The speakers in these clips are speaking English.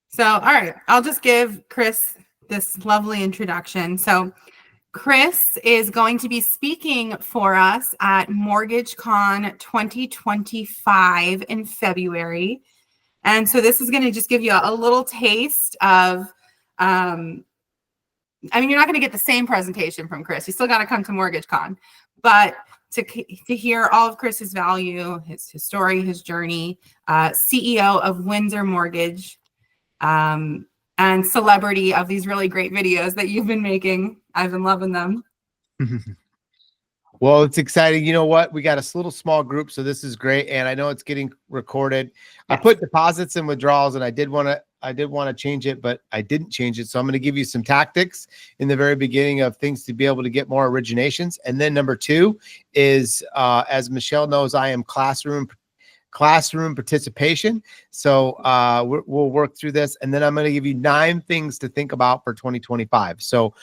So, all right, I'll just give Chris this lovely introduction. So, Chris is going to be speaking for us at MortgageCon 2025 in February. And so this is going to just give you a little taste of, I mean, you're not going to get the same presentation from Chris. You still got to come to MortgageCon, but to hear all of Chris's value, his story, his journey, CEO of Windsor Mortgage, and celebrity of these really great videos that you've been making. I've been loving them. Well, it's exciting. You know what? We got a little small group, so this is great. And I know it's getting recorded. Yes. I put deposits and withdrawals, and I did want to change it, but I didn't change it. So I'm going to give you some tactics in the very beginning of things to be able to get more originations. And then number 2 is, as Michelle knows, I am classroom participation. So we'll work through this. And then I'm going to give you 9 things to think about for 2025. So,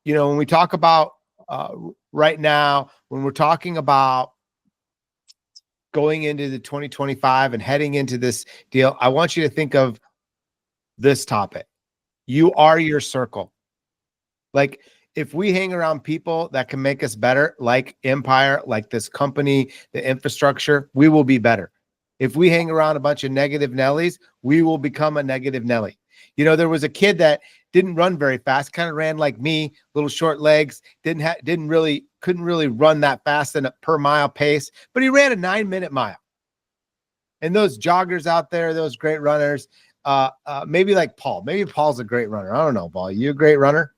when we talk about right now, when we're talking about going into the 2025 and heading into this deal, I want you to think of this topic. You are your circle. Like, if we hang around people that can make us better, like Empire, like this company, the infrastructure, we will be better. If we hang around a bunch of negative Nellies, we will become a negative Nelly. There was a kid that didn't run very fast, kind of ran like me, little short legs, couldn't really run that fast in a per mile pace, but he ran a 9-minute mile. And those joggers out there, those great runners, maybe like Paul. Maybe Paul's a great runner. I don't know, Paul. You a great runner?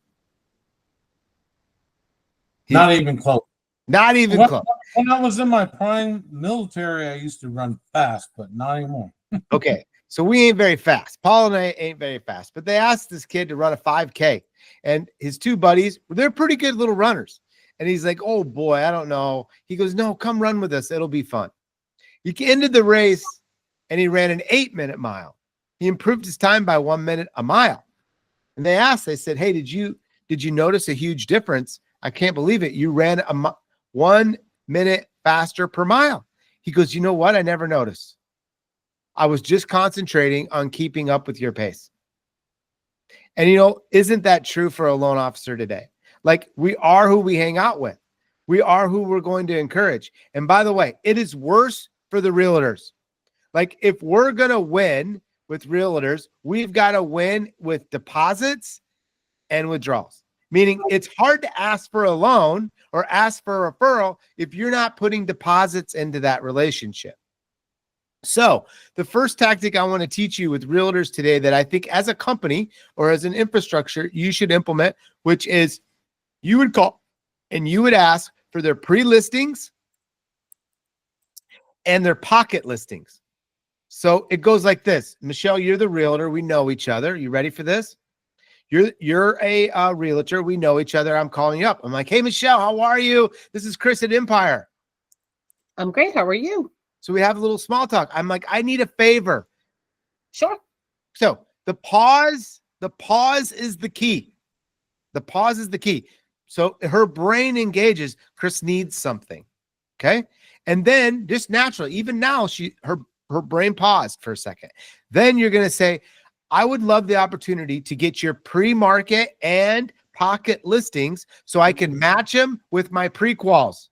Not even close. Not even close. When I was in my prime military, I used to run fast, but not anymore. Okay. So we ain't very fast. Paul and I ain't very fast, but they asked this kid to run a 5K, and his 2 buddies, they're pretty good little runners. And he's like, oh boy, I don't know. He goes, no, come run with us. It'll be fun. He ended the race and he ran an 8-minute mile. He improved his time by 1 minute a mile. And they said, hey, did you notice a huge difference? I can't believe it. You ran 1 minute faster per mile. He goes, you know what? I never noticed. I was just concentrating on keeping up with your pace. And isn't that true for a loan officer today? Like, we are who we hang out with. We are who we're going to encourage. And by the way, it is worse for the realtors. Like, if we're going to win with realtors, we've got to win with deposits and withdrawals. Meaning it's hard to ask for a loan or ask for a referral if you're not putting deposits into that relationship. So the first tactic I want to teach you with realtors today that I think as a company or as an infrastructure you should implement, which is you would call and you would ask for their pre-listings and their pocket listings. So it goes like this. Michelle, you're the realtor. We know each other. You ready for this? You're a realtor. We know each other. I'm calling you up. I'm like, hey, Michelle, how are you? This is Chris at Empire. I'm great. How are you? So we have a little small talk. I'm like, I need a favor. Sure. So the pause is the key. The pause is the key. So her brain engages. Chris needs something. Okay. And then just naturally, even now, her brain paused for a second. Then you're going to say, I would love the opportunity to get your pre-market and pocket listings so I can match them with my pre-quals.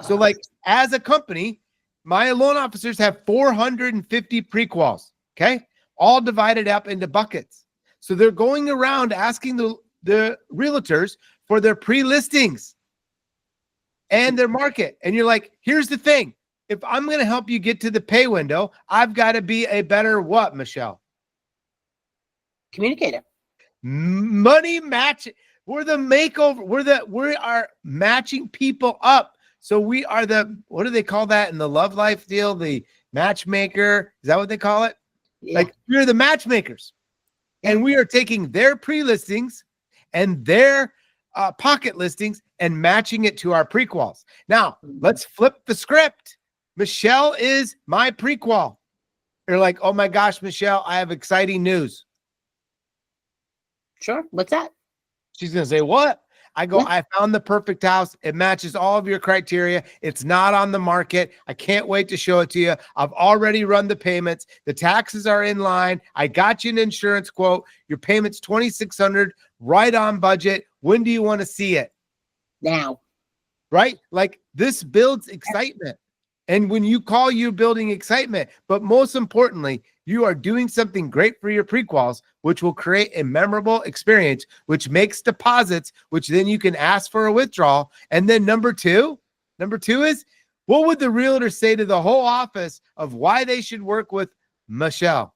So like as a company, my loan officers have 450 pre-quals, okay? All divided up into buckets. So they're going around asking the realtors for their pre-listings and their market. And you're like, here's the thing. If I'm going to help you get to the pay window, I've got to be a better what, Michelle? Communicator. Money match. We're the makeover. We are matching people up. So we are what do they call that in the love life deal? The matchmaker. Is that what they call it? Yeah. Like we're the matchmakers. And we are taking their pre-listings and their pocket listings and matching it to our pre-quals. Now, let's flip the script. Michelle is my pre-qual. You're like, oh my gosh, Michelle, I have exciting news. Sure. What's that? She's going to say, what? I go, Yeah. I found the perfect house. It matches all of your criteria. It's not on the market. I can't wait to show it to you. I've already run the payments. The taxes are in line. I got you an insurance quote. Your payment's $2,600, right on budget. When do you want to see it? Now. Right? Like, this builds excitement. And when you call, you're building excitement. But most importantly, you are doing something great for your pre-quals, which will create a memorable experience, which makes deposits, which then you can ask for a withdrawal. And then number two is, what would the realtor say to the whole office of why they should work with Michelle?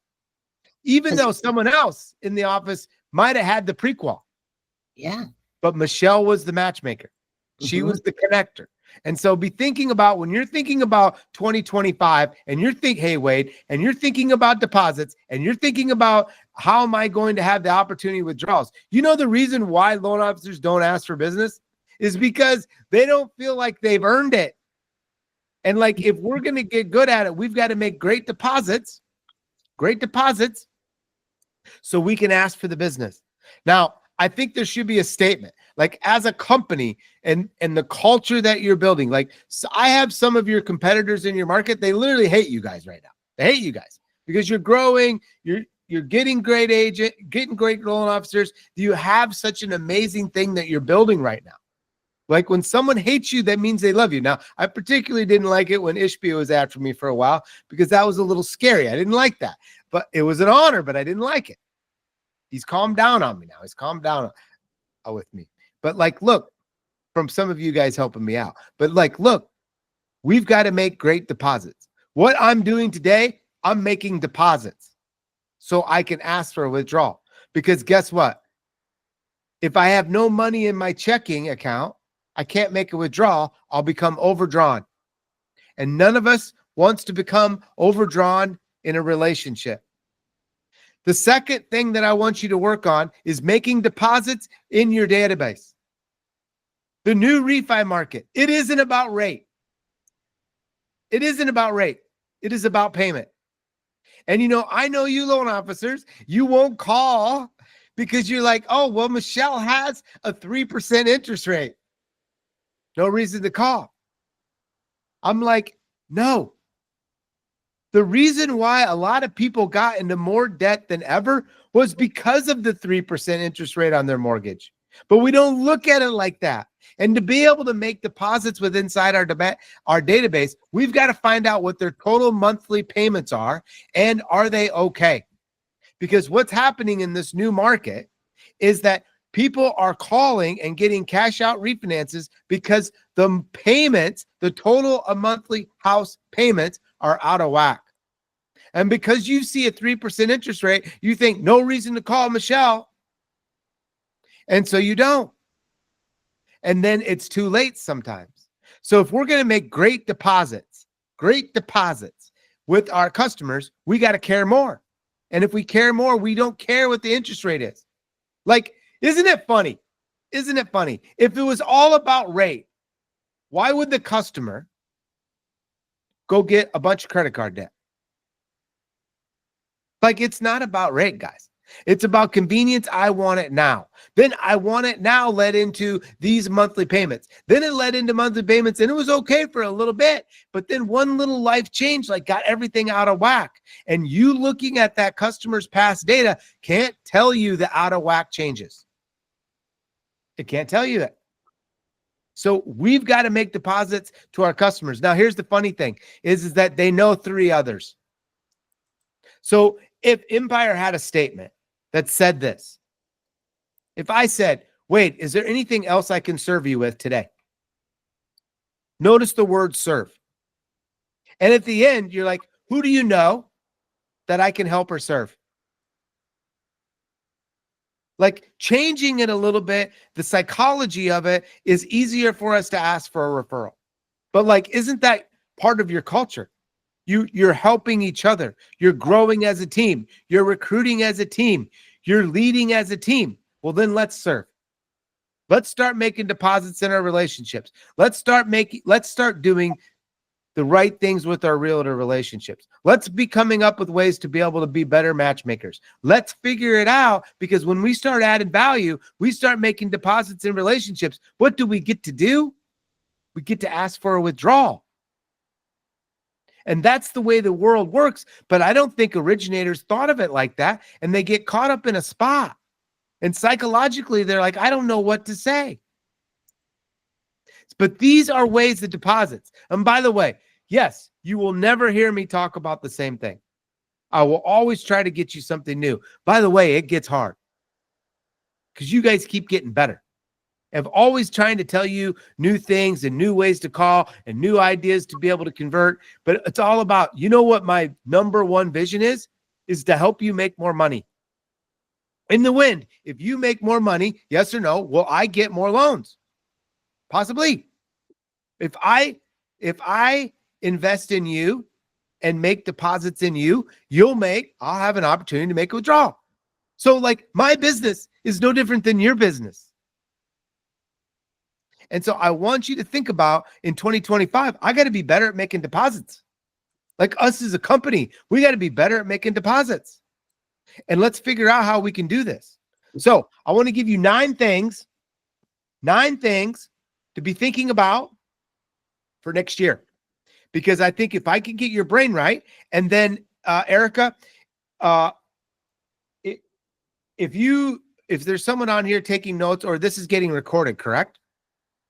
Even though someone else in the office might have had the pre-qual. Yeah. But Michelle was the matchmaker. She was the connector. And so be thinking about, when you're thinking about 2025 and you're thinking, hey, Wade, and you're thinking about deposits and you're thinking about how am I going to have the opportunity withdrawals? You know, the reason why loan officers don't ask for business is because they don't feel like they've earned it. And like, if we're going to get good at it, we've got to make great deposits, so we can ask for the business. Now, I think there should be a statement, like, as a company and the culture that you're building. Like, so I have some of your competitors in your market. They literally hate you guys right now. They hate you guys because you're growing. You're getting great agent, getting great loan officers. You have such an amazing thing that you're building right now. Like, when someone hates you, that means they love you. Now, I particularly didn't like it when Ishbia was after me for a while because that was a little scary. I didn't like that, but it was an honor, but I didn't like it. He's calmed down on me now. He's calmed down with me. But like, look, from some of you guys helping me out. But like, look, we've got to make great deposits. What I'm doing today, I'm making deposits so I can ask for a withdrawal. Because guess what? If I have no money in my checking account, I can't make a withdrawal. I'll become overdrawn. And none of us wants to become overdrawn in a relationship. The second thing that I want you to work on is making deposits in your database. The new refi market, it isn't about rate. It isn't about rate. It is about payment. And you know, I know you loan officers, you won't call because you're like, oh, well, Michelle has a 3% interest rate. No reason to call. I'm like, no. The reason why a lot of people got into more debt than ever was because of the 3% interest rate on their mortgage. But we don't look at it like that. And to be able to make deposits with inside our database, we've got to find out what their total monthly payments are and are they okay? Because what's happening in this new market is that people are calling and getting cash out refinances because the payments, the total of monthly house payments are out of whack. And because you see a 3% interest rate, you think no reason to call Michelle. And so you don't. And then it's too late sometimes. So if we're going to make great deposits with our customers, we got to care more. And if we care more, we don't care what the interest rate is. Like, isn't it funny? Isn't it funny? If it was all about rate, why would the customer go get a bunch of credit card debt? Like, it's not about rate, guys. It's about convenience. I want it now. Then I want it now led into these monthly payments. Then it led into monthly payments and it was okay for a little bit. But then one little life change like got everything out of whack. And you looking at that customer's past data can't tell you the out of whack changes. It can't tell you that. So we've got to make deposits to our customers. Now, here's the funny thing is that they know 3 others. So if Empire had a statement that said this, if I said, wait, is there anything else I can serve you with today? Notice the word serve. And at the end, you're like, who do you know that I can help or serve? Like, changing it a little bit, the psychology of it is easier for us to ask for a referral. But like, isn't that part of your culture? You're helping each other. You're growing as a team. You're recruiting as a team. You're leading as a team. Well, then let's serve. Let's start making deposits in our relationships. Let's start doing the right things with our realtor relationships. Let's be coming up with ways to be able to be better matchmakers. Let's figure it out, because when we start adding value, we start making deposits in relationships. What do we get to do? We get to ask for a withdrawal. And that's the way the world works. But I don't think originators thought of it like that, and they get caught up in a spot. And psychologically, they're like, I don't know what to say. But these are ways that deposits. And by the way, yes, you will never hear me talk about the same thing. I will always try to get you something new. By the way, it gets hard because you guys keep getting better. I'm always trying to tell you new things and new ways to call and new ideas to be able to convert. But it's all about, you know what my number one vision is to help you make more money. In the wind, if you make more money, yes or no, will I get more loans? Possibly. If I invest in you and make deposits in you, I'll have an opportunity to make a withdrawal. So like my business is no different than your business. And so I want you to think about in 2025, I got to be better at making deposits. Like us as a company, we got to be better at making deposits. And let's figure out how we can do this. So I want to give you 9 things to be thinking about for next year. Because I think if I can get your brain right, and then Erica, if there's someone on here taking notes, or this is getting recorded, correct?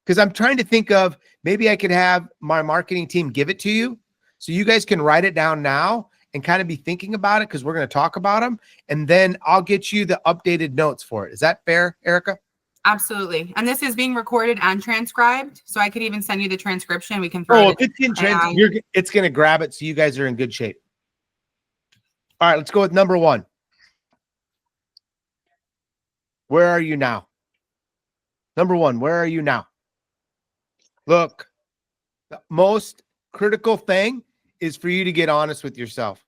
Because I'm trying to think of, maybe I could have my marketing team give it to you so you guys can write it down now and kind of be thinking about it, because we're going to talk about them. And then I'll get you the updated notes for it. Is that fair, Erica? Absolutely. And this is being recorded and transcribed. So I could even send you the transcription. We can throw if it's in it's going to grab it. So you guys are in good shape. All right, let's go with number 1. Where are you now? Number 1, where are you now? Look, the most critical thing is for you to get honest with yourself.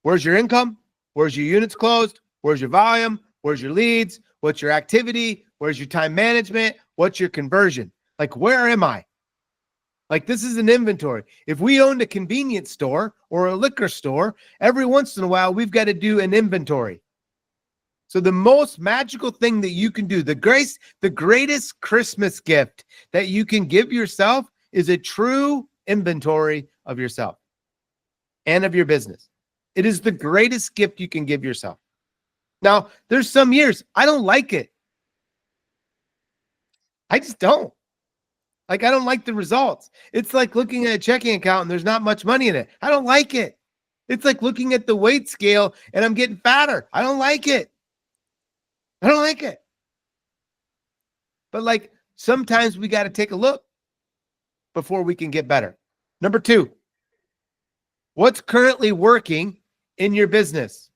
Where's your income? Where's your units closed? Where's your volume? Where's your leads? What's your activity? Where's your time management? What's your conversion? Like, where am I? Like, this is an inventory. If we owned a convenience store or a liquor store, every once in a while, we've got to do an inventory. So the most magical thing that you can do, the greatest Christmas gift that you can give yourself is a true inventory of yourself and of your business. It is the greatest gift you can give yourself. Now, there's some years I don't like it. I just don't. Like, I don't like the results. It's like looking at a checking account and there's not much money in it. I don't like it. It's like looking at the weight scale and I'm getting fatter. I don't like it. I don't like it. But like, sometimes we got to take a look before we can get better. Number 2, what's currently working in your business?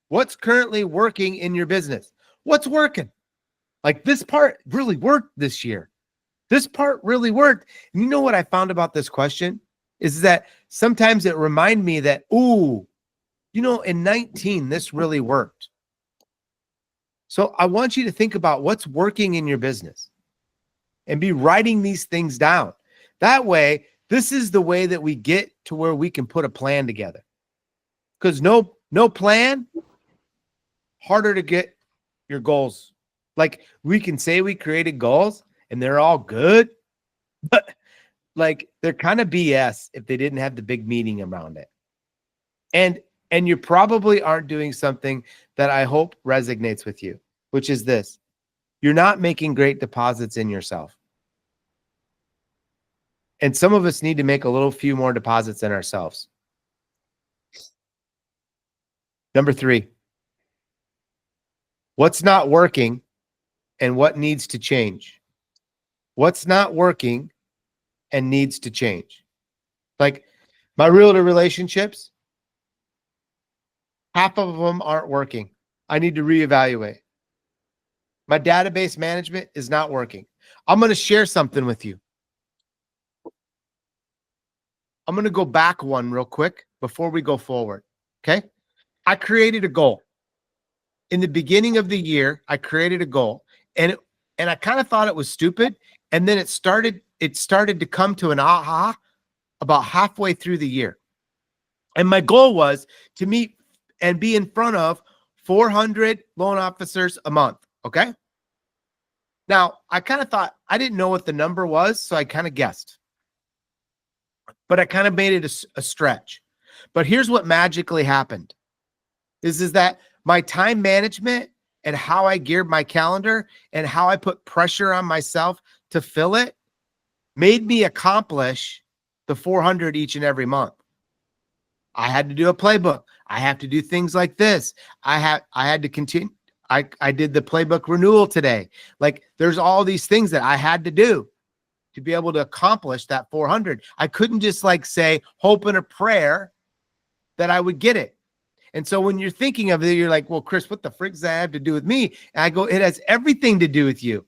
What's currently working in your business? What's working? Like, this part really worked this year. This part really worked. And you know what I found about this question is that sometimes it reminds me that, ooh, you know, in 19, this really worked. So I want you to think about what's working in your business and be writing these things down. That way, this is the way that we get to where we can put a plan together. Because no plan, harder to get your goals. Like, we can say we created goals and they're all good, but like, they're kind of BS if they didn't have the big meaning around it. And you probably aren't doing something that I hope resonates with you, which is this: you're not making great deposits in yourself. And some of us need to make a few more deposits in ourselves. Number 3, what's not working and what needs to change? What's not working and needs to change? Like, my realtor relationships, half of them aren't working. I need to reevaluate. My database management is not working. I'm going to share something with you. I'm going to go back one real quick before we go forward. Okay. I created a goal. In the beginning of the year, I created a goal, and I kind of thought it was stupid. And then it started to come to an aha about halfway through the year. And my goal was to meet and be in front of 400 loan officers a month. Okay. Now, I kind of thought, I didn't know what the number was, so I kind of guessed. But I kind of made it a stretch. But here's what magically happened. Is that my time management and how I geared my calendar and how I put pressure on myself to fill it made me accomplish the 400 each and every month. I had to do a playbook. I have to do things like this. I had to continue. I did the playbook renewal today. Like, there's all these things that I had to do to be able to accomplish that 400. I couldn't just like say, hope in a prayer that I would get it. And so when you're thinking of it, you're like, well, Chris, what the frick does that have to do with me? And I go, it has everything to do with you,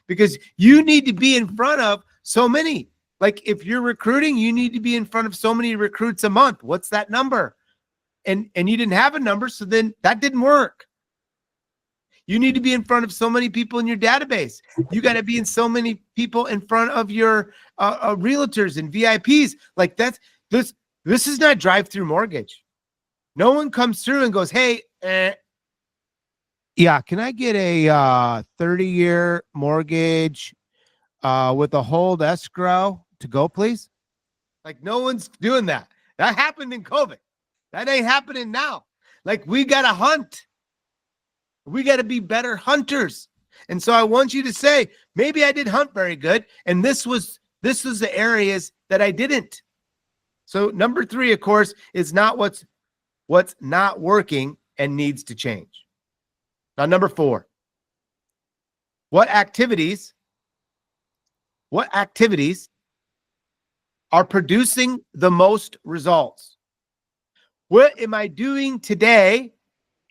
because you need to be in front of so many. Like, if you're recruiting, you need to be in front of so many recruits a month. What's that number? And you didn't have a number, so then that didn't work. You need to be in front of so many people in your database. You got to be in so many people in front of your realtors and VIPs. Like, this is not drive-through mortgage. No one comes through and goes, hey, yeah, can I get a 30-year mortgage with a hold escrow to go, please? Like, no one's doing that. That happened in COVID. That ain't happening now. Like, we got to hunt. We got to be better hunters. And so I want you to say, maybe I did hunt very good, and this was the areas that I didn't. So number 3, of course, is not what's not working and needs to change. Now, number 4, what activities are producing the most results? What am I doing today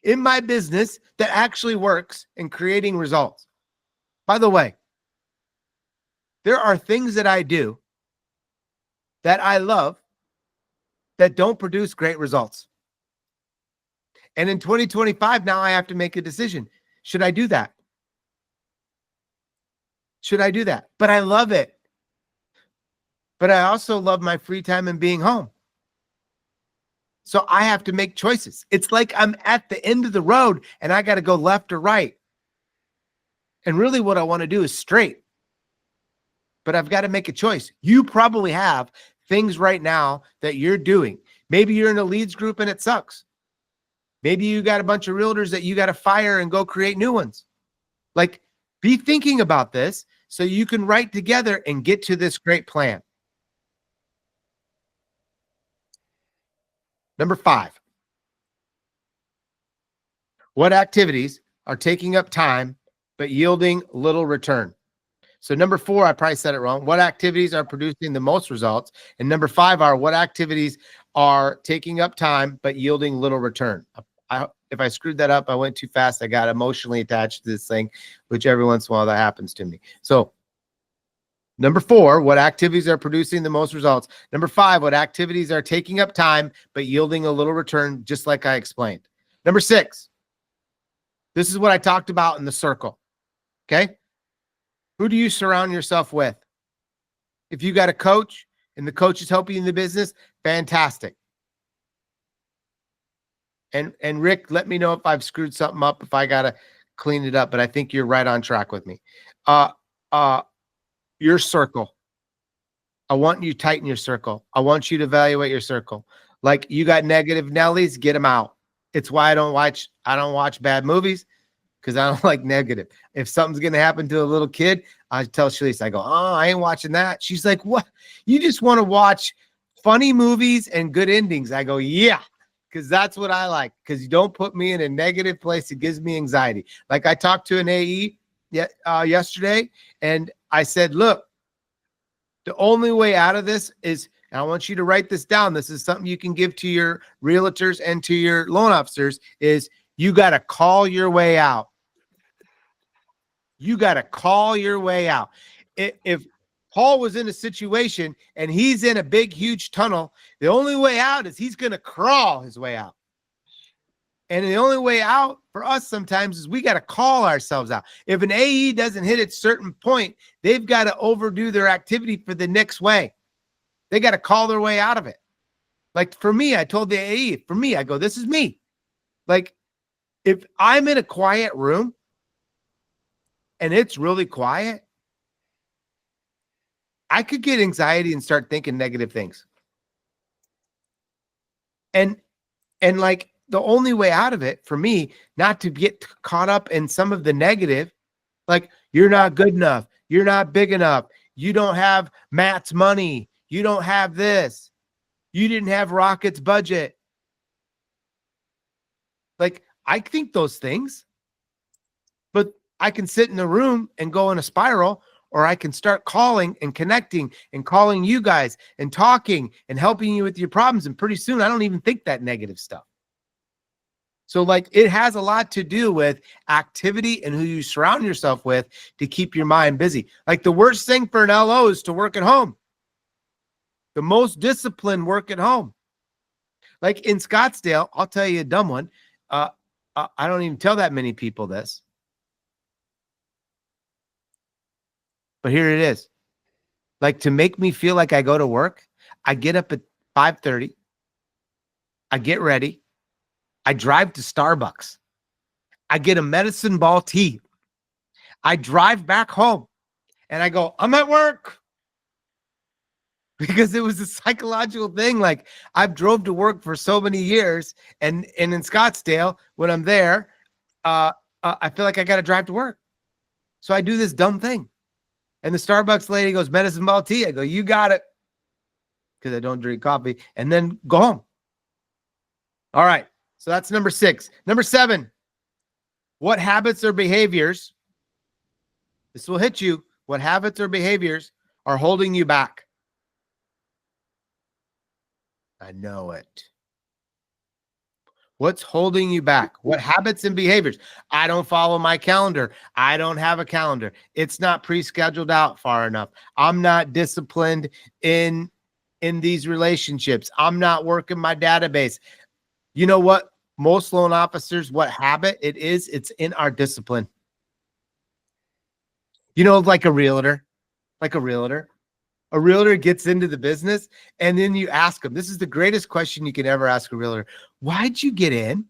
in my business that actually works in creating results? By the way, there are things that I do that I love that don't produce great results. And in 2025, now I have to make a decision. Should I do that? Should I do that? But I love it. But I also love my free time and being home. So I have to make choices. It's like I'm at the end of the road and I got to go left or right. And really what I want to do is straight. But I've got to make a choice. You probably have things right now that you're doing. Maybe you're in a leads group and it sucks. Maybe you got a bunch of realtors that you got to fire and go create new ones. Like, be thinking about this so you can write together and get to this great plan. Number 5, what activities are taking up time but yielding little return? So number 4, I probably said it wrong. What activities are producing the most results? And number 5 are what activities are taking up time but yielding little return? If I screwed that up, I went too fast. I got emotionally attached to this thing, which every once in a while that happens to me. So number 4, what activities are producing the most results? Number 5, what activities are taking up time but yielding a little return, just like I explained. Number 6, this is what I talked about in the circle. Okay? Who do you surround yourself with? If you got a coach and the coach is helping you in the business, fantastic. And Rick, let me know if I've screwed something up, if I got to clean it up, but I think you're right on track with me. Your circle. I want you to tighten your circle. I want you to evaluate your circle. Like, you got negative Nellies, get them out. It's why I don't watch bad movies, because I don't like negative. If something's going to happen to a little kid, I tell Shalise, I go, oh, I ain't watching that. She's like, what? You just want to watch funny movies and good endings. I go, yeah, because that's what I like, because you don't put me in a negative place. It gives me anxiety. Like, I talked to an AE yesterday, and I said, look, the only way out of this is, and I want you to write this down, this is something you can give to your realtors and to your loan officers, is you got to call your way out. You got to call your way out. If Paul was in a situation and he's in a big, huge tunnel, the only way out is he's going to crawl his way out. And the only way out for us sometimes is we got to call ourselves out. If an AE doesn't hit a certain point, they've got to overdo their activity for the next way. They got to call their way out of it. Like for me, I told the AE, for me, I go, this is me. Like if I'm in a quiet room and it's really quiet, I could get anxiety and start thinking negative things. And like the only way out of it for me, not to get caught up in some of the negative, like you're not good enough, you're not big enough, you don't have Matt's money, you don't have this, you didn't have Rocket's budget. Like I think those things, but I can sit in the room and go in a spiral, or I can start calling and connecting and calling you guys and talking and helping you with your problems. And pretty soon I don't even think that negative stuff. So like it has a lot to do with activity and who you surround yourself with to keep your mind busy. Like the worst thing for an LO is to work at home. The most disciplined work at home. Like in Scottsdale, I'll tell you a dumb one. I don't even tell that many people this. But here it is. Like to make me feel like I go to work, I get up at 5:30. I get ready. I drive to Starbucks. I get a medicine ball tea. I drive back home and I go, I'm at work. Because it was a psychological thing. Like I've drove to work for so many years, and in Scottsdale, when I'm there, I feel like I got to drive to work. So I do this dumb thing. And the Starbucks lady goes, medicine ball tea. I go, you got it. Because I don't drink coffee. And then go home. All right. So that's number 6. Number 7, what habits or behaviors, this will hit you, what habits or behaviors are holding you back? I know it. What's holding you back? What habits and behaviors? I don't follow my calendar. I don't have a calendar. It's not pre-scheduled out far enough. I'm not disciplined in these relationships. I'm not working my database. You know what? Most loan officers, what habit it is, it's in our discipline. You know, like a realtor. A realtor gets into the business and then you ask them, this is the greatest question you can ever ask a realtor. Why'd you get in?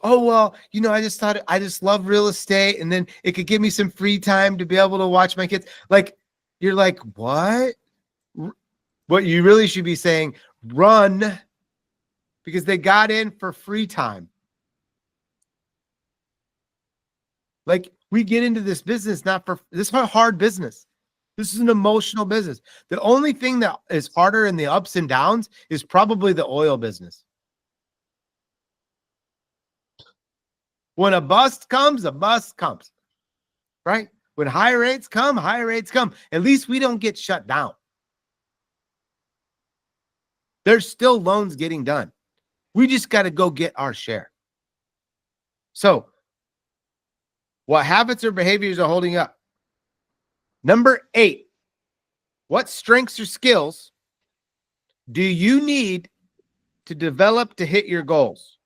Oh, well, you know, I just thought I just love real estate and then it could give me some free time to be able to watch my kids. Like, you're like, what? What you really should be saying, run, because they got in for free time. Like we get into this business, not for this is a hard business. This is an emotional business. The only thing that is harder in the ups and downs is probably the oil business. When a bust comes, right? When high rates come, At least we don't get shut down. There's still loans getting done. We just got to go get our share. So, what habits or behaviors are holding up? Number 8, what strengths or skills do you need to develop to hit your goals?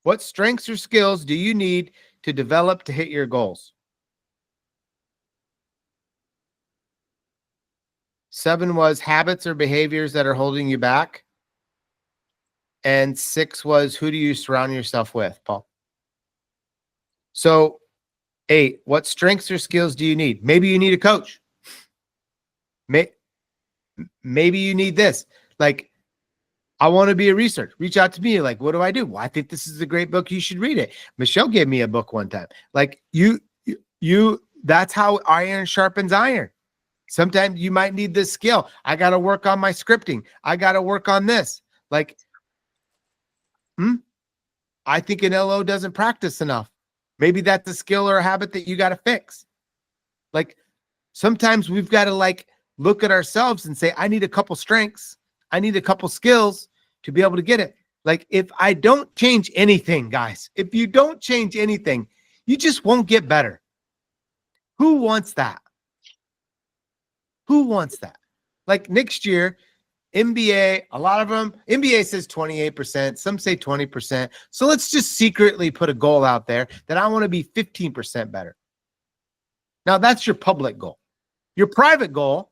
What strengths or skills do you need to develop to hit your goals? 7 was habits or behaviors that are holding you back. And 6 was who do you surround yourself with, Paul? So 8, what strengths or skills do you need? Maybe you need a coach. Maybe you need this. Like, I want to be a researcher. Reach out to me. Like, what do I do? Well, I think this is a great book. You should read it. Michelle gave me a book one time. Like you, that's how iron sharpens iron. Sometimes you might need this skill. I got to work on my scripting. I got to work on this. Like, I think an LO doesn't practice enough. Maybe that's a skill or a habit that you got to fix. Like, sometimes we've got to like look at ourselves and say, I need a couple strengths. I need a couple skills to be able to get it. Like, if I don't change anything, guys, if you don't change anything, you just won't get better. Who wants that? Who wants that? Like next year, MBA, a lot of them, MBA says 28%, some say 20%. So let's just secretly put a goal out there that I want to be 15% better. Now that's your public goal. Your private goal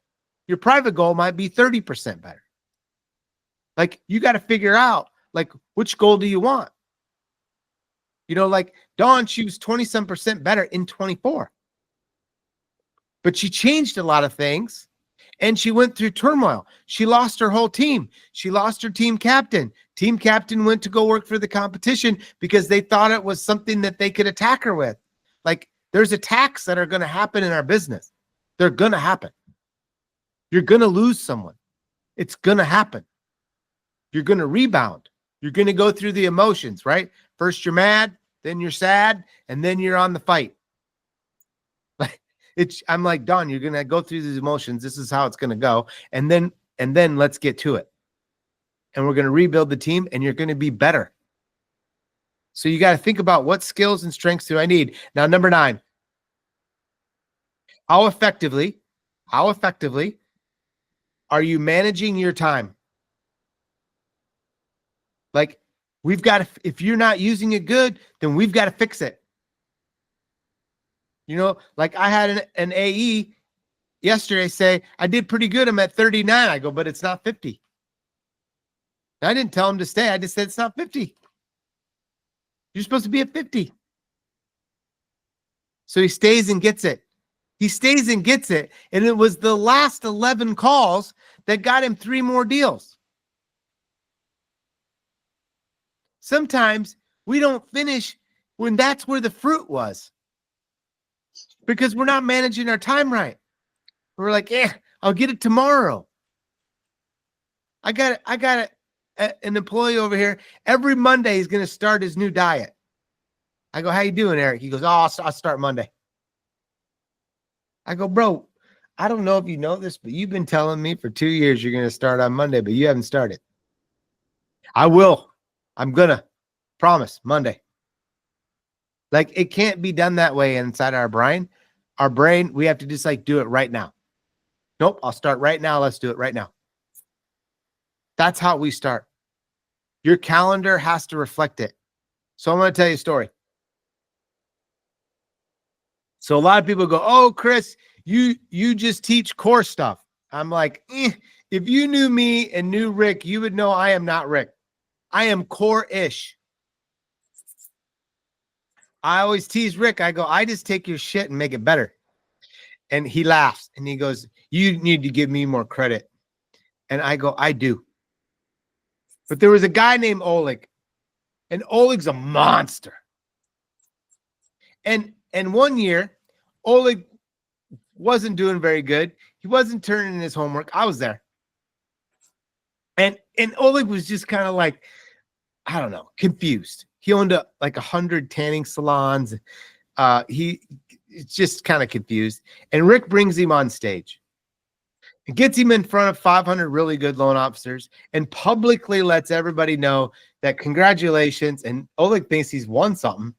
might be 30% better. Like you got to figure out like which goal do you want? You know, like Dawn, she was 20-some% better in 24. But she changed a lot of things. And she went through turmoil. She lost her whole team. She lost her team captain. Team captain went to go work for the competition because they thought it was something that they could attack her with. Like there's attacks that are going to happen in our business. They're going to happen. You're going to lose someone. It's going to happen. You're going to rebound. You're going to go through the emotions, right? First you're mad, then you're sad, and then you're on the fight. I'm like, Don, you're going to go through these emotions. This is how it's going to go. And then let's get to it. And we're going to rebuild the team and you're going to be better. So you got to think about what skills and strengths do I need? Now, number 9, how effectively are you managing your time? Like we've got to, if you're not using it good, then we've got to fix it. You know, like I had an AE yesterday say, I did pretty good. I'm at 39. I go, but it's not 50. I didn't tell him to stay. I just said, it's not 50. You're supposed to be at 50. So he stays and gets it. And it was the last 11 calls that got him 3 more deals. Sometimes we don't finish when that's where the fruit was. Because we're not managing our time right. We're like, I'll get it tomorrow. I got an employee over here. Every Monday he's going to start his new diet. I go, how you doing, Eric? He goes, I'll start Monday. I go, bro, I don't know if you know this, but you've been telling me for 2 years you're going to start on Monday, but you haven't started. I will. I'm going to. Promise, Monday. Like it can't be done that way inside our brain. Our brain, we have to just like do it right now. Nope, I'll start right now. Let's do it right now. That's how we start. Your calendar has to reflect it. So I'm going to tell you a story. So a lot of people go, oh, Chris, you just teach core stuff. I'm like, if you knew me and knew Rick, you would know I am not Rick. I am core-ish. I always tease Rick. I go, I just take your shit and make it better. And he laughs and he goes, you need to give me more credit. And I go, I do. But there was a guy named Oleg, and Oleg's a monster. And one year, Oleg wasn't doing very good. He wasn't turning in his homework. I was there. And Oleg was just kind of like, I don't know, confused. He owned like 100 tanning salons. He's just kind of confused. And Rick brings him on stage and gets him in front of 500 really good loan officers and publicly lets everybody know that congratulations. And Oleg thinks he's won something.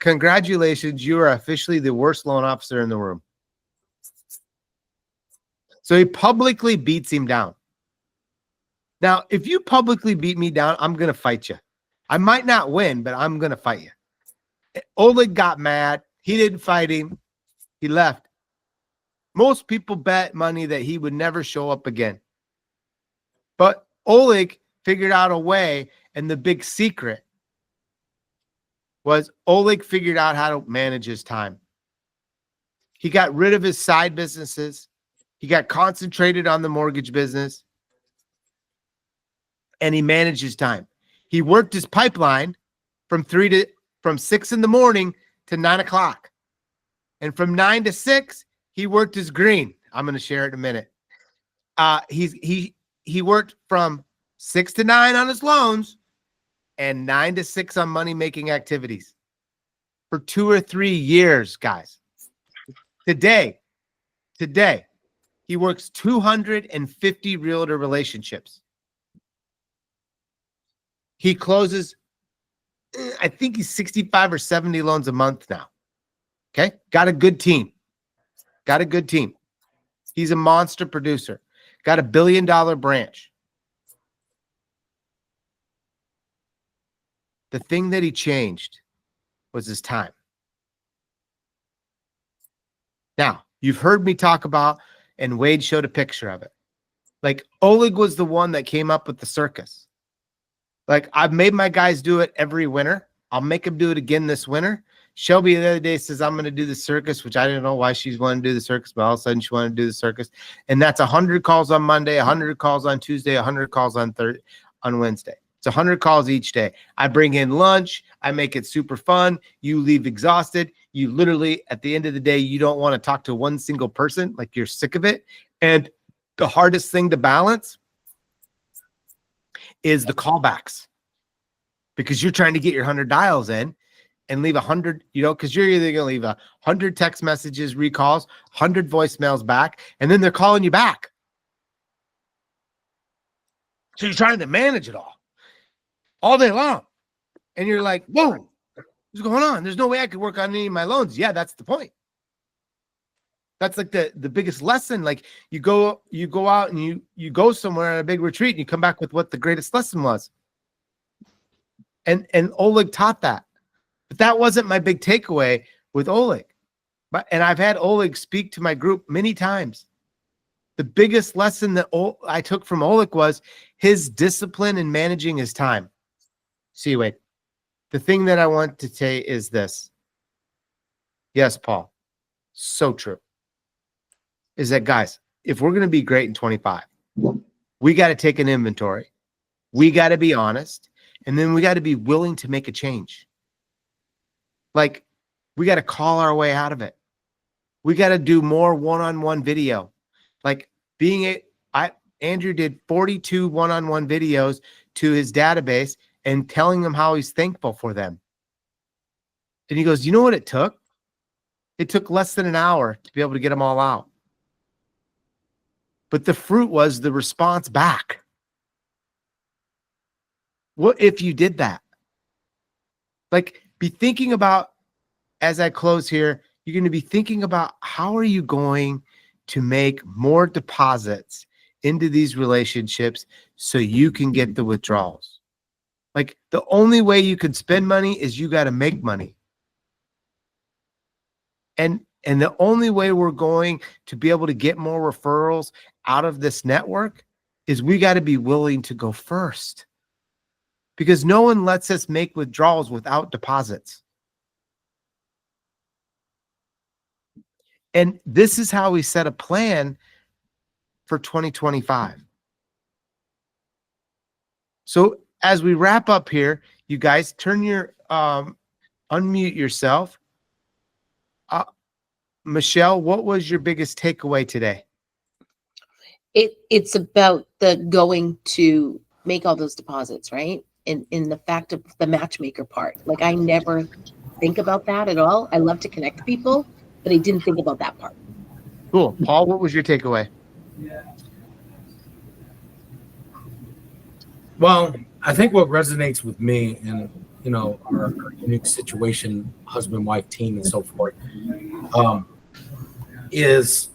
Congratulations, you are officially the worst loan officer in the room. So he publicly beats him down. Now, if you publicly beat me down, I'm going to fight you. I might not win, but I'm going to fight you. Oleg got mad. He didn't fight him. He left. Most people bet money that he would never show up again. But Oleg figured out a way, and the big secret was Oleg figured out how to manage his time. He got rid of his side businesses. He got concentrated on the mortgage business, and he managed his time. He worked his pipeline from 6 in the morning to 9 o'clock. And from 9 to 6, he worked his green. I'm going to share it in a minute. He worked from 6 to 9 on his loans and 9 to 6 on money-making activities for 2 or 3 years, guys. Today, he works 250 realtor relationships. He closes, I think he's 65 or 70 loans a month now. Okay. Got a good team. He's a monster producer. Got $1 billion branch. the thing that he changed was his time. Now, you've heard me talk about, and Wade showed a picture of it. Like, Oleg was the one that came up with the circus. Like, I've made my guys do it every winter. I'll make them do it again this winter. Shelby the other day says, I'm going to do the circus, which I didn't know why she's wanting to do the circus, but all of a sudden she wanted to do the circus. And that's 100 calls on Monday, 100 calls on Tuesday, 100 calls on Wednesday. It's 100 calls each day. I bring in lunch. I make it super fun. You leave exhausted. You literally, at the end of the day, you don't want to talk to one single person. Like, you're sick of it. And the hardest thing to balance is the callbacks, because you're trying to get your 100 dials in and leave 100, because you're either going to leave 100 text messages, recalls, 100 voicemails back, and then they're calling you back. So you're trying to manage it all day long. And you're like, whoa, what's going on? There's no way I could work on any of my loans. Yeah, that's the point. That's like the biggest lesson. Like, you go out and you go somewhere on a big retreat and you come back with what the greatest lesson was. And Oleg taught that. But that wasn't my big takeaway with Oleg. And I've had Oleg speak to my group many times. The biggest lesson that I took from Oleg was his discipline in managing his time. See, wait. The thing that I want to say is this. Yes, Paul. So true. Is that, guys, if we're going to be great in 25, we got to take an inventory. We got to be honest. And then we got to be willing to make a change. Like, we got to call our way out of it. We got to do more one-on-one video. Like, Andrew did 42 one-on-one videos to his database and telling them how he's thankful for them. And he goes, you know what it took? It took less than an hour to be able to get them all out. But the fruit was the response back. What if you did that? Like, be thinking about, as I close here, you're going to be thinking about, how are you going to make more deposits into these relationships so you can get the withdrawals? Like, the only way you can spend money is you got to make money. And the only way we're going to be able to get more referrals out of this network is we got to be willing to go first. Because no one lets us make withdrawals without deposits. And this is how we set a plan for 2025. So as we wrap up here, you guys turn your, unmute yourself. Michelle, what was your biggest takeaway today? It's about the going to make all those deposits, right? In the fact of the matchmaker part. Like, I never think about that at all. I love to connect people, but I didn't think about that part. Cool. Paul, what was your takeaway? Well, I think what resonates with me and, our unique situation, husband, wife, team, and so forth, is,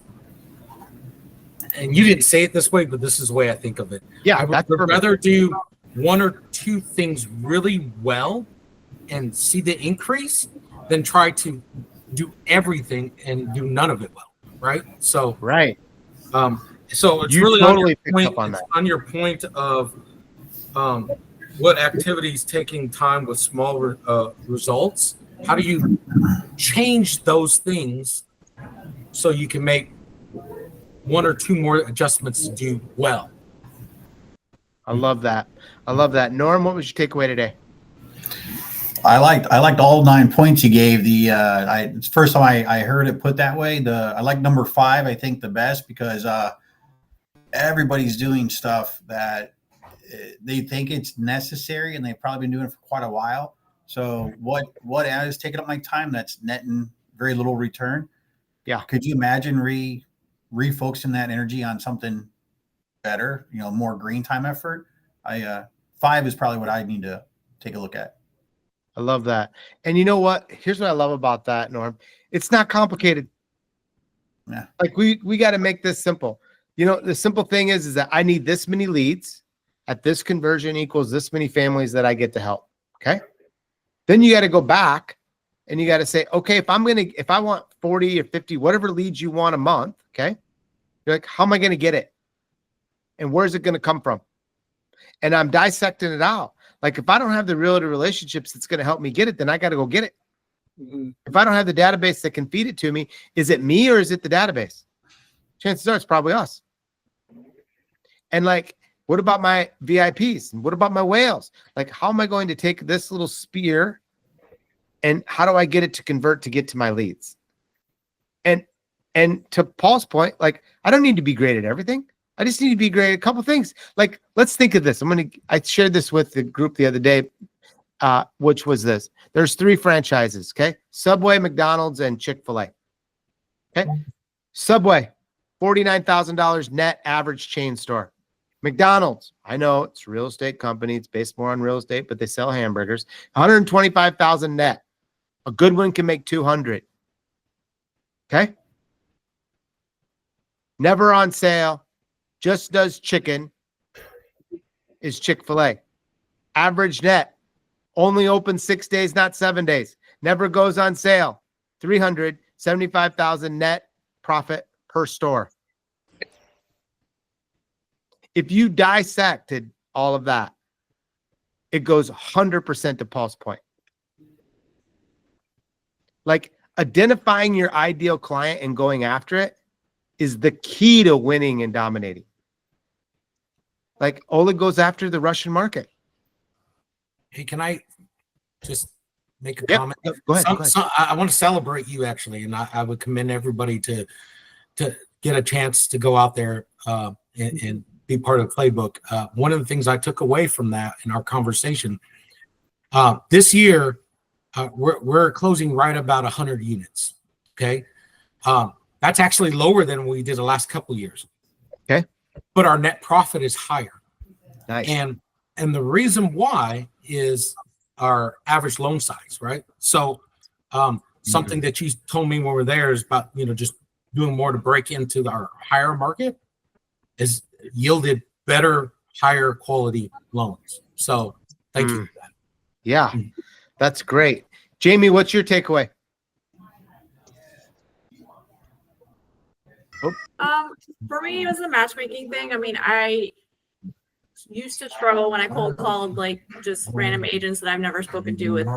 and you didn't say it this way, but this is the way I think of it. Yeah, I would rather do one or two things really well and see the increase than try to do everything and do none of it well, right? So, right. So it's You really totally on your picked point. up on It's that. on your point of what activities taking time with small results. How do you change those things so you can make one or two more adjustments to do well? I love that. I love that. Norm, what was your takeaway today? I liked all 9 points you gave. It's the first time I heard it put that way. I like number 5, I think, the best, because everybody's doing stuff that they think it's necessary, and they've probably been doing it for quite a while. So what is taking up my time that's netting very little return? Yeah. Could you imagine refocusing that energy on something better, more green time effort? 5 is probably what I need to take a look at. I love that. And you know what? Here's what I love about that, Norm. It's not complicated. Yeah. Like, we got to make this simple. The simple thing is that I need this many leads at this conversion equals this many families that I get to help. Okay. Then you got to go back and you got to say, okay, if I want 40 or 50, whatever leads you want a month, okay, you're like, how am I going to get it? And where's it going to come from? And I'm dissecting it out. Like if I don't have the realtor relationships that's going to help me get it, then I got to go get it. If I don't have the database that can feed it to me, is it me or is it the database? Chances are it's probably us. And like, what about my VIPs? And what about my whales? Like, how am I going to take this little spear and how do I get it to convert to get to my leads? And to Paul's point, like, I don't need to be great at everything. I just need to be great at a couple things. Like, let's think of this. I shared this with the group the other day, which was this. There's 3 franchises, okay? Subway, McDonald's, and Chick-fil-A. Okay? Subway, $49,000 net average chain store. McDonald's, I know it's a real estate company. It's based more on real estate, but they sell hamburgers. $125,000 net. A good one can make 200. Okay? Never on sale. Just does chicken is Chick-fil-A. Average net. Only open 6 days, not 7 days. Never goes on sale. $375,000 net profit per store. If you dissected all of that, it goes 100% to Paul's point. Like identifying your ideal client and going after it is the key to winning and dominating. Like Oleg goes after the Russian market. Hey, can I just make a Yep. comment? Go ahead. I want to celebrate you actually, and I would commend everybody to get a chance to go out there and be part of the playbook. One of the things I took away from that in our conversation this year, we're closing right about 100 units. Okay, that's actually lower than we did the last couple of years. Okay, but our net profit is higher. Nice. And the reason why is our average loan size, right? So something that you told me when we were there is about, just doing more to break into our higher market is yielded better, higher quality loans. So thank you for that. Yeah, that's great. Jamie, what's your takeaway? For me, it was the matchmaking thing. I mean, I used to struggle when I cold called like just random agents that I've never spoken to with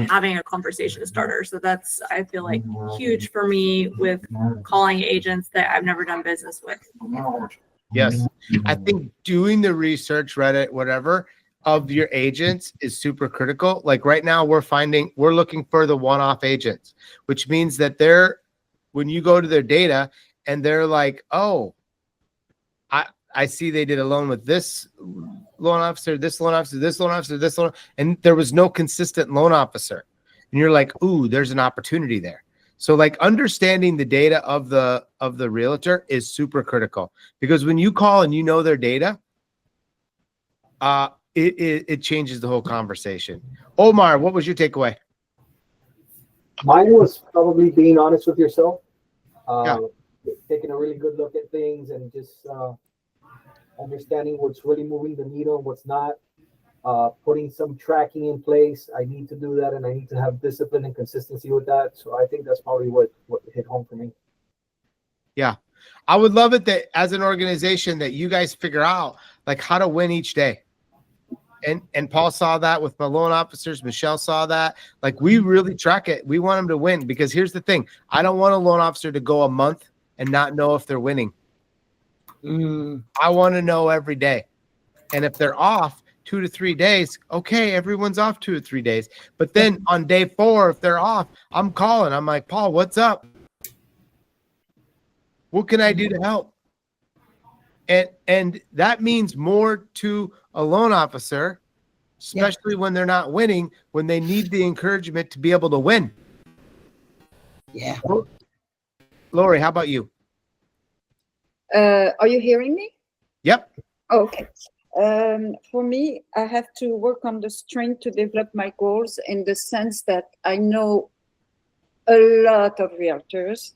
having a conversation starter. So that's, I feel like, huge for me with calling agents that I've never done business with. Yes. I think doing the research, Reddit, whatever, of your agents is super critical. Like right now we're looking for the one-off agents, which means that when you go to their data and they're like, oh, I see they did a loan with this loan officer, this loan officer, this loan officer, this loan, and there was no consistent loan officer. And you're like, ooh, there's an opportunity there. So like understanding the data of the realtor is super critical, because when you call and you know their data, it changes the whole conversation. Omar, what was your takeaway? Mine was probably being honest with yourself, Yeah. taking a really good look at things and just understanding what's really moving the needle and what's not, putting some tracking in place. I need to do that, and I need to have discipline and consistency with that. So I think that's probably what hit home for me. Yeah. I would love it that as an organization that you guys figure out like how to win each day. And Paul saw that with my loan officers. Michelle saw that. Like we really track it. We want them to win, because here's the thing. I don't want a loan officer to go a month and not know if they're winning. I want to know every day. And if they're off 2 to 3 days, okay, everyone's off 2 to 3 days. But then on day 4, if they're off, I'm calling. I'm like, Paul, what's up? What can I do to help? And that means more to a loan officer, especially when they're not winning, when they need the encouragement to be able to win. Yeah. Lori, how about you? Are you hearing me? Yep. Oh, okay. For me, I have to work on the strength to develop my goals, in the sense that I know a lot of realtors,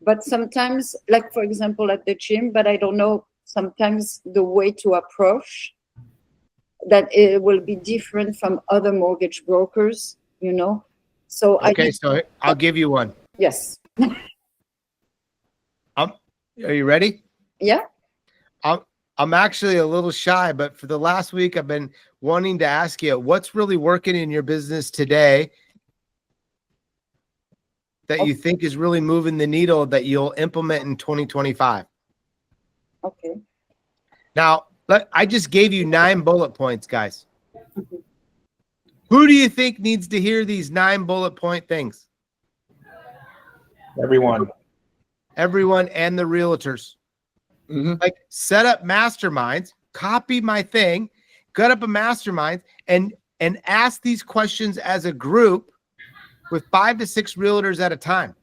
but sometimes, like for example at the gym, but I don't know sometimes the way to approach that it will be different from other mortgage brokers you know. So Okay, so I'll give you one. yes. Are you ready? Yeah. I'm actually a little shy, but for the last week, I've been wanting to ask you what's really working in your business today that you think is really moving the needle that you'll implement in 2025. Okay. Now, I just gave you 9 bullet points, guys. Who do you think needs to hear these 9 bullet point things? Everyone. Everyone and the realtors. Like, set up masterminds, copy my thing, get up a mastermind, and ask these questions as a group with 5 to 6 realtors at a time.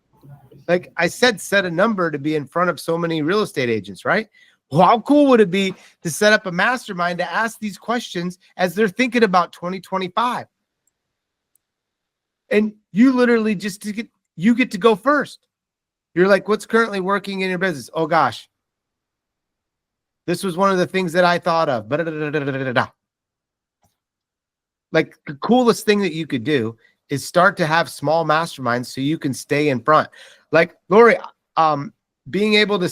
Like I said, set a number to be in front of so many real estate agents, right? Well, how cool would it be to set up a mastermind to ask these questions as they're thinking about 2025? And you literally get to go first. You're like, what's currently working in your business? Oh gosh, this was one of the things that I thought of. Like, the coolest thing that you could do is start to have small masterminds so you can stay in front. Like, Lori, being able to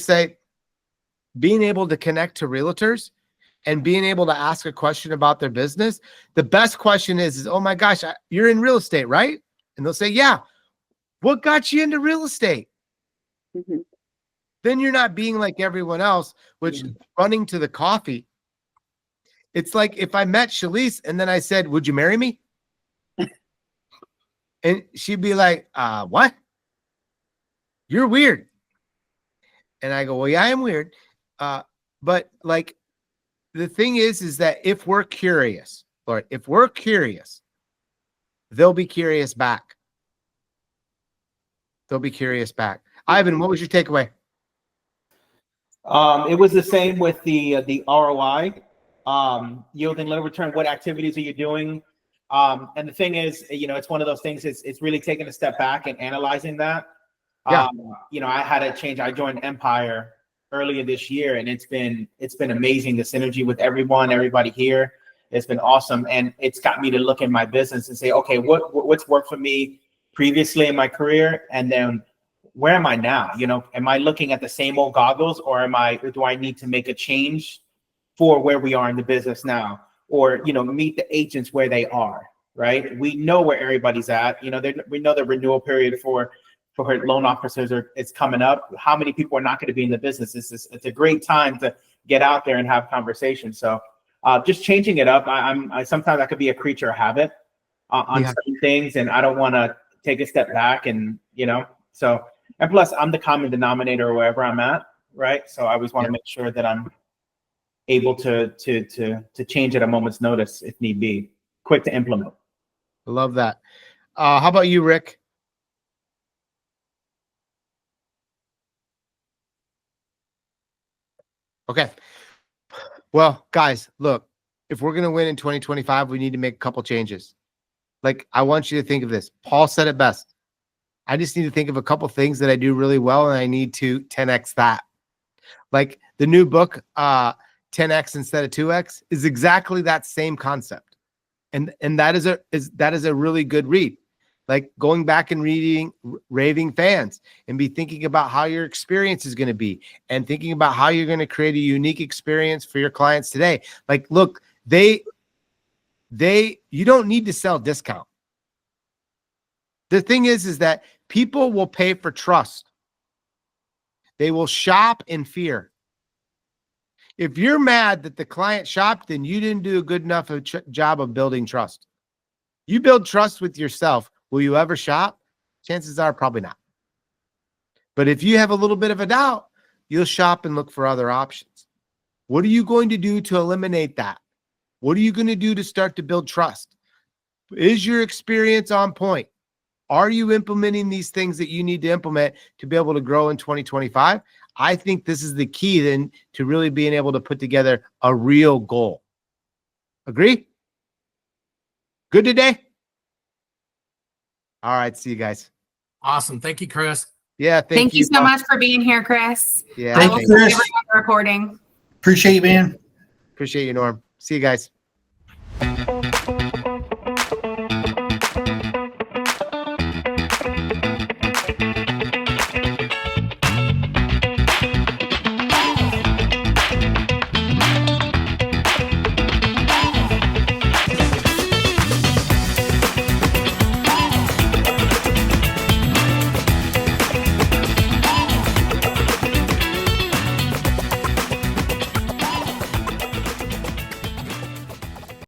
connect to realtors and being able to ask a question about their business. The best question is oh my gosh, you're in real estate, right? And they'll say, yeah. What got you into real estate? Mm-hmm. Then you're not being like everyone else, which running to the coffee. It's like if I met Shalise and then I said, would you marry me? And she'd be like, what? You're weird. And I go, well, yeah, I am weird. But like, the thing is that if we're curious, Lord, if we're curious, they'll be curious back. They'll be curious back. Ivan, what was your takeaway? It was the same with the ROI, yielding little return. What activities are you doing? And the thing is, it's one of those things. It's really taking a step back and analyzing that. Yeah. I had a change. I joined Empire earlier this year, and it's been amazing. The synergy with everybody here, it's been awesome, and it's got me to look at my business and say, okay, what's worked for me previously in my career, and then where am I now? Am I looking at the same old goggles, or do I need to make a change for where we are in the business now, or meet the agents where they are? Right? We know where everybody's at. We know the renewal period for loan officers it's coming up. How many people are not going to be in the business? It's a great time to get out there and have conversations. So just changing it up. I sometimes I could be a creature of habit on certain things, and I don't want to take a step back, and so. And plus, I'm the common denominator wherever I'm at, right? So I always want to make sure that I'm able to change at a moment's notice if need be, quick to implement. I love that. How about you, Rick? Okay. Well, guys, look, if we're going to win in 2025, we need to make a couple changes. Like, I want you to think of this. Paul said it best. I just need to think of a couple things that I do really well, and I need to 10x that. Like the new book, 10x instead of 2x, is exactly that same concept, and that is a really good read. Like going back and reading Raving Fans and be thinking about how your experience is going to be, and thinking about how you're going to create a unique experience for your clients today. Like, look, you don't need to sell discount. The thing is that people will pay for trust. They will shop in fear. If you're mad that the client shopped, then you didn't do a good enough job of building trust. You build trust with yourself. Will you ever shop? Chances are probably not. But if you have a little bit of a doubt, you'll shop and look for other options. What are you going to do to eliminate that? What are you going to do to start to build trust? Is your experience on point? Are you implementing these things that you need to implement to be able to grow in 2025? I think this is the key then to really being able to put together a real goal. Agree? Good today? All right. See you guys. Awesome. Thank you, Chris. Yeah. Thank you so much for being here, Chris. Yeah. Thank you, Chris. On the recording. Appreciate you, man. Appreciate you, Norm. See you guys.